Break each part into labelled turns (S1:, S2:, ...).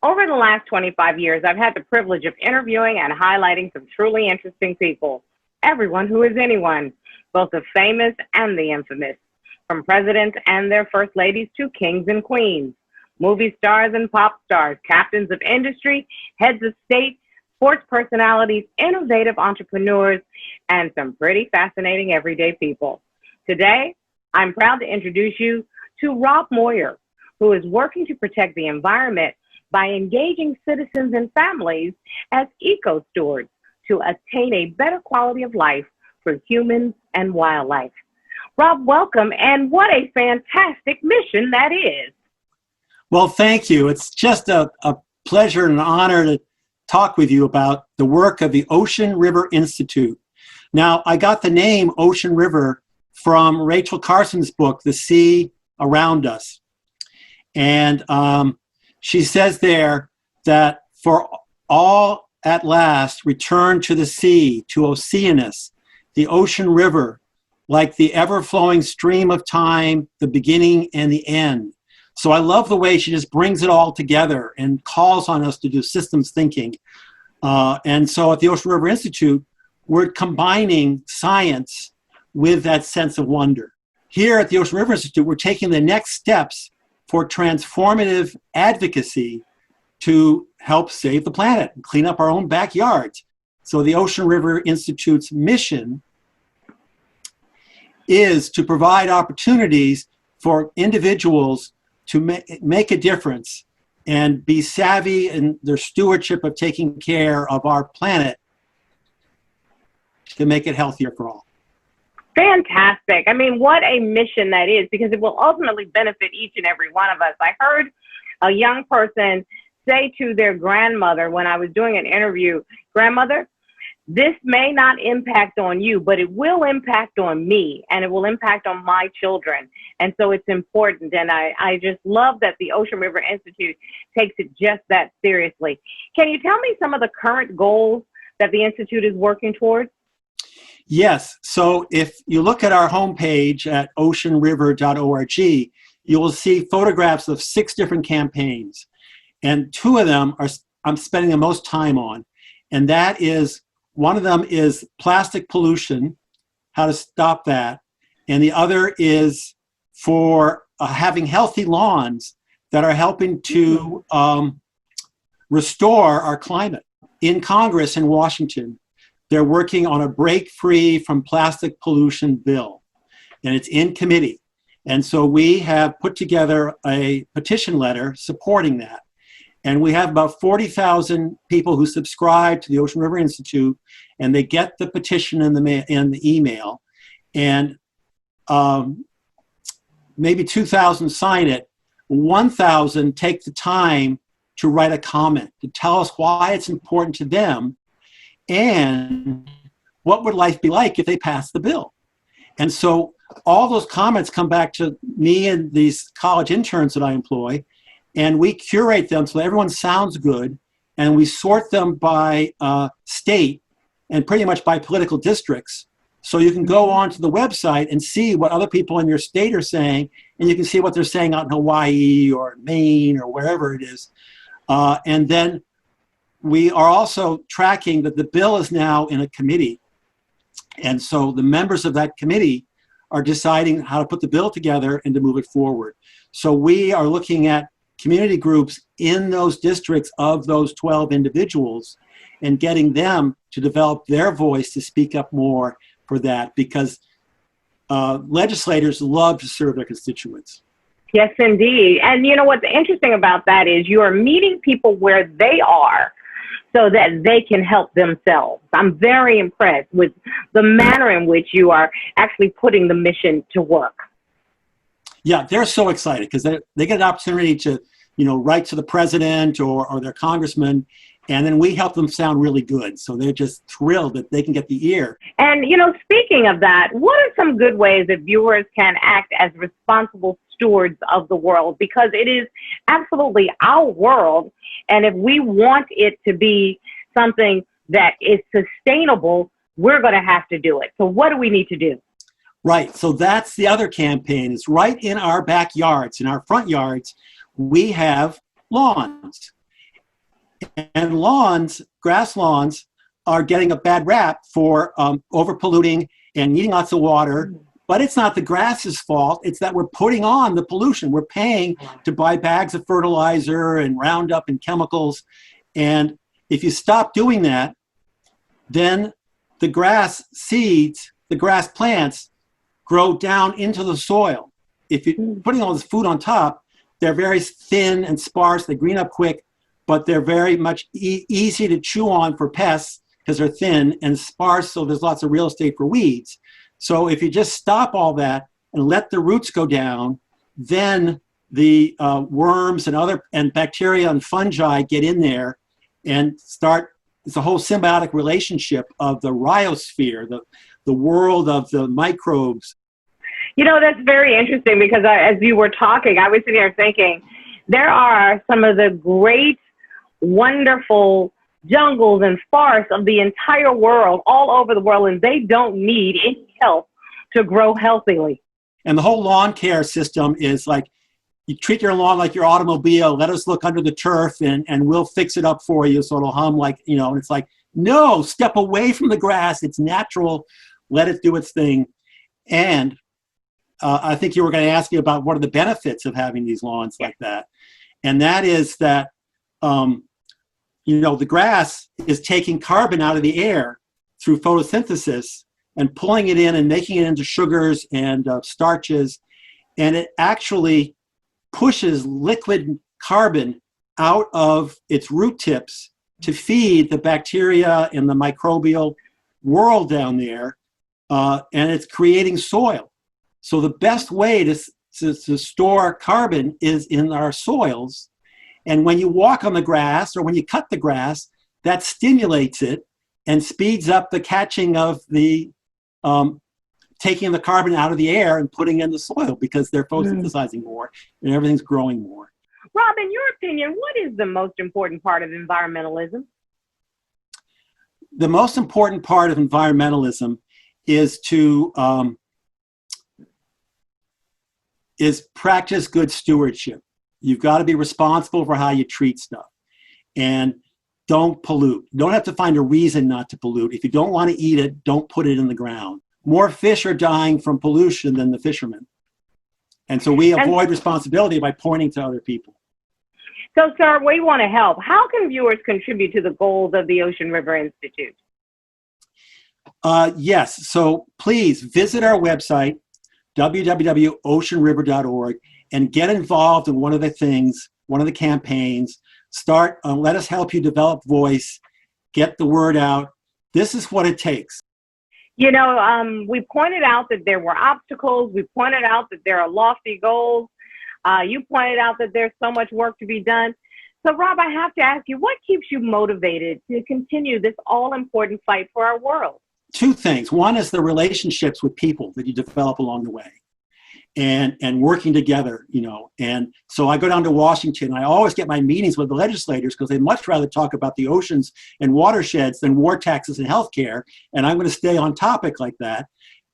S1: Over the last 25 years, I've had the privilege of interviewing and highlighting some truly interesting people. Everyone who is anyone, both the famous and the infamous, from presidents and their first ladies to kings and queens, movie stars and pop stars, captains of industry, heads of state, sports personalities, innovative entrepreneurs, and some pretty fascinating everyday people. Today, I'm proud to introduce you to Rob Moir, who is working to protect the environment by engaging citizens and families as eco-stewards to attain a better quality of life for humans and wildlife. Rob, welcome, and what a fantastic mission that is.
S2: Well, thank you. It's just a pleasure and an honor to talk with you about the work of the Ocean River Institute. Now, I got the name Ocean River from Rachel Carson's book, The Sea Around Us. And she says there that for all at last return to the sea, to Oceanus, the ocean river, like the ever-flowing stream of time, the beginning and the end. So I love the way she just brings it all together and calls on us to do systems thinking. And so at the Ocean River Institute, we're combining science with that sense of wonder. Here at the Ocean River Institute, we're taking the next steps for transformative advocacy to help save the planet and clean up our own backyards. So the Ocean River Institute's mission is to provide opportunities for individuals to make a difference and be savvy in their stewardship of taking care of our planet to make it healthier for all.
S1: Fantastic. I mean, what a mission that is, because it will ultimately benefit each and every one of us. I heard a young person say to their grandmother when I was doing an interview, "Grandmother, this may not impact on you, but it will impact on me, and it will impact on my children." And so it's important. And I just love that the Ocean River Institute takes it just that seriously. Can you tell me some of the current goals that the Institute is working towards?
S2: Yes. So if you look at our homepage at oceanriver.org, you will see photographs of 6 different campaigns. And 2 of them I'm spending the most time on. And that is, one of them is plastic pollution, how to stop that. And the other is for having healthy lawns that are helping to restore our climate. In Congress in Washington, they're working on a break free from plastic pollution bill, and it's in committee. And so we have put together a petition letter supporting that. And we have about 40,000 people who subscribe to the Ocean River Institute, and they get the petition in the email. And maybe 2,000 sign it. 1,000 take the time to write a comment, to tell us why it's important to them, and what would life be like if they passed the bill. And so all those comments come back to me and these college interns that I employ, and we curate them so everyone sounds good, and we sort them by state and pretty much by political districts. So you can go onto the website and see what other people in your state are saying, and you can see what they're saying out in Hawaii or Maine or wherever it is. And then we are also tracking that the bill is now in a committee. And so the members of that committee are deciding how to put the bill together and to move it forward. So we are looking at community groups in those districts of those 12 individuals and getting them to develop their voice to speak up more for that, because legislators love to serve their constituents.
S1: Yes, indeed. And you know what's interesting about that is you are meeting people where they are so that they can help themselves. I'm very impressed with the manner in which you are actually putting the mission to work.
S2: Yeah, they're so excited because they get an opportunity to, write to the president or their congressman, and then we help them sound really good. So they're just thrilled that they can get the ear.
S1: And, speaking of that, what are some good ways that viewers can act as responsible stewards of the world? Because it is absolutely our world. And if we want it to be something that is sustainable, we're going to have to do it. So what do we need to do?
S2: Right. So that's the other campaign. It's right in our backyards, in our front yards, we have lawns. And lawns, grass lawns, are getting a bad rap for over-polluting and needing lots of water. But it's not the grass's fault. It's that we're putting on the pollution. We're paying to buy bags of fertilizer and Roundup and chemicals. And if you stop doing that, then the grass seeds, the grass plants, grow down into the soil. If you're putting all this food on top, they're very thin and sparse. They green up quick, but they're very much easy to chew on for pests because they're thin and sparse, so there's lots of real estate for weeds. So if you just stop all that and let the roots go down, then the worms and bacteria and fungi get in there and start. It's a whole symbiotic relationship of the rhyosphere, the world of the microbes.
S1: You know, that's very interesting because as you were talking, I was sitting here thinking, there are some of the great, wonderful jungles and forests of the entire world, all over the world, and they don't need any help to grow healthily.
S2: And the whole lawn care system is like, you treat your lawn like your automobile, let us look under the turf and we'll fix it up for you so it'll hum like, you know, and it's like, no, step away from the grass. It's natural. Let it do its thing. And I think you were going to ask me about what are the benefits of having these lawns like that. And that is that, you know, the grass is taking carbon out of the air through photosynthesis and pulling it in and making it into sugars and starches. And it actually pushes liquid carbon out of its root tips to feed the bacteria in the microbial world down there. And it's creating soil. So the best way to store carbon is in our soils. And when you walk on the grass or when you cut the grass, that stimulates it and speeds up the catching of the, taking the carbon out of the air and putting it in the soil because they're photosynthesizing more and everything's growing more.
S1: Rob, in your opinion, what is the most important part of environmentalism?
S2: The most important part of environmentalism is to practice good stewardship. You've got to be responsible for how you treat stuff. And don't pollute. You don't have to find a reason not to pollute. If you don't want to eat it, don't put it in the ground. More fish are dying from pollution than the fishermen. And so we avoid responsibility by pointing to other people.
S1: So, sir, we want to help. How can viewers contribute to the goals of the Ocean River Institute?
S2: Yes. So please visit our website, www.oceanriver.org, and get involved in one of the things, one of the campaigns. Start, let us help you develop voice, get the word out. This is what it takes.
S1: You know, we pointed out that there were obstacles. We pointed out that there are lofty goals. You pointed out that there's so much work to be done. So, Rob, I have to ask you, what keeps you motivated to continue this all-important fight for our world?
S2: Two things. One is the relationships with people that you develop along the way. And working together, you know. And so I go down to Washington. I always get my meetings with the legislators because they'd much rather talk about the oceans and watersheds than war taxes and healthcare. And I'm going to stay on topic like that.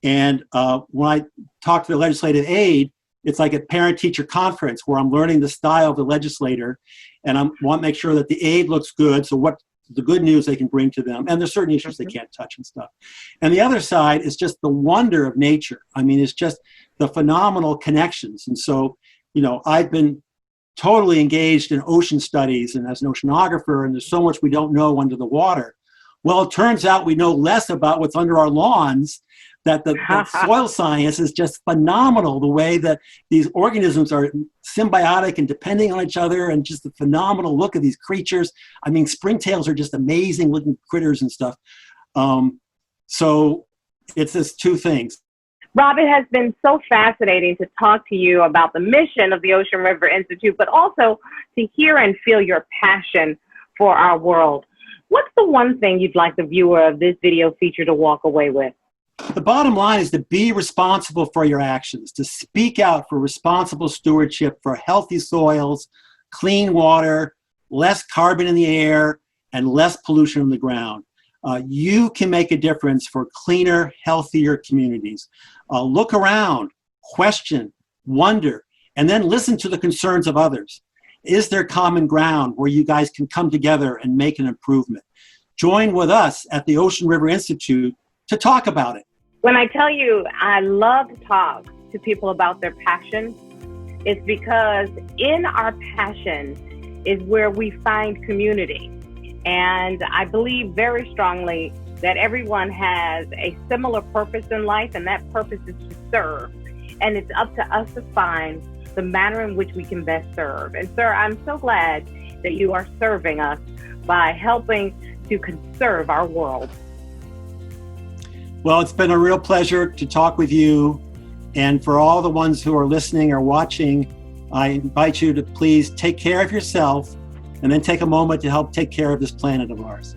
S2: And when I talk to the legislative aide, it's like a parent-teacher conference where I'm learning the style of the legislator, and I want to make sure that the aide looks good. So what the good news they can bring to them, and there's certain issues they can't touch and stuff. And the other side is just the wonder of nature. I mean, it's just the phenomenal connections. And so, you know, I've been totally engaged in ocean studies and as an oceanographer, and there's so much we don't know under the water. Well, it turns out we know less about what's under our lawns, that the soil science is just phenomenal, the way that these organisms are symbiotic and depending on each other, and just the phenomenal look of these creatures. I mean, springtails are just amazing looking critters and stuff. So it's just two things.
S1: Rob, it has been so fascinating to talk to you about the mission of the Ocean River Institute, but also to hear and feel your passion for our world. What's the one thing you'd like the viewer of this video feature to walk away with?
S2: The bottom line is to be responsible for your actions, to speak out for responsible stewardship for healthy soils, clean water, less carbon in the air, and less pollution on the ground. You can make a difference for cleaner, healthier communities. Look around, question, wonder, and then listen to the concerns of others. Is there common ground where you guys can come together and make an improvement? Join with us at the Ocean River Institute to talk about it.
S1: When I tell you I love to talk to people about their passion, it's because in our passion is where we find community. And I believe very strongly that everyone has a similar purpose in life, and that purpose is to serve. And it's up to us to find the manner in which we can best serve. And sir, I'm so glad that you are serving us by helping to conserve our world.
S2: Well, it's been a real pleasure to talk with you. And for all the ones who are listening or watching, I invite you to please take care of yourself and then take a moment to help take care of this planet of ours.